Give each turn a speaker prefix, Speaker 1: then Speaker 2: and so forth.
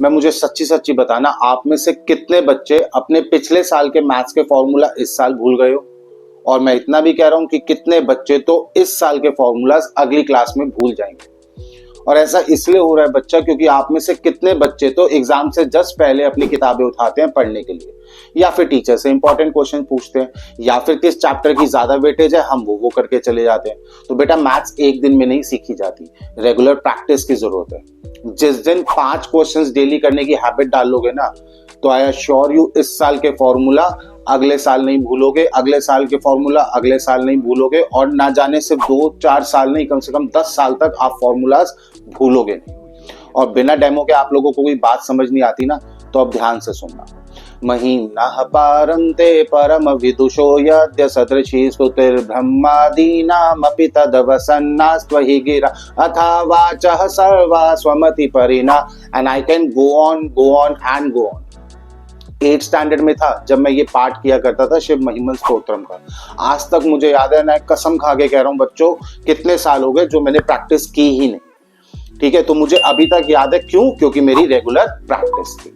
Speaker 1: मैं मुझे सच्ची सच्ची बताना, आप में से कितने बच्चे अपने पिछले साल के मैथ्स के फॉर्मूला इस साल भूल गए हो? और मैं इतना भी कह रहा हूं कि कितने बच्चे तो इस साल के फॉर्मूलाज अगली क्लास में भूल जाएंगे। और ऐसा इसलिए हो रहा है बच्चा, क्योंकि आप में से कितने बच्चे तो एग्जाम से जस्ट पहले अपनी किताबें उठाते हैं पढ़ने के लिए, या फिर टीचर से इंपॉर्टेंट क्वेश्चन पूछते हैं, या फिर किस चैप्टर की ज्यादा वेटेज है हम वो करके चले जाते हैं। तो बेटा मैथ्स एक दिन में नहीं सीखी जाती, रेगुलर प्रैक्टिस की जरूरत है। जिस दिन 5 क्वेश्चंस डेली करने की हैबिट डाल लोगे ना, तो आई एश्योर यू इस साल के फॉर्मूला अगले साल नहीं भूलोगे, अगले साल के फॉर्मूला अगले साल नहीं भूलोगे, और ना जाने से 2-4 साल नहीं, कम से कम 10 साल तक आप फॉर्मूलाज भूलोगे नहीं। और बिना डेमो के आप लोगों को कोई बात समझ नहीं आती ना, तो अब ध्यान से सुनना। महीना पारं ते परम विदुषो यद्य सदृशी स्तुतिर्ब्रह्मादीनामपि तदवसन्नास्त्वहि गिरा अथा वाचः सर्वा स्वमति परिणा। And I can go on and go on. 8th standard में था जब मैं ये पाठ किया करता था शिव महिमन स्तोत्रम का। आज तक मुझे याद है, मैं कसम खा के कह रहा हूं बच्चों, कितने साल हो गए जो मैंने प्रैक्टिस की ही नहीं। ठीक है, तो मुझे अभी तक याद है। क्यों? क्योंकि मेरी रेगुलर प्रैक्टिस थी।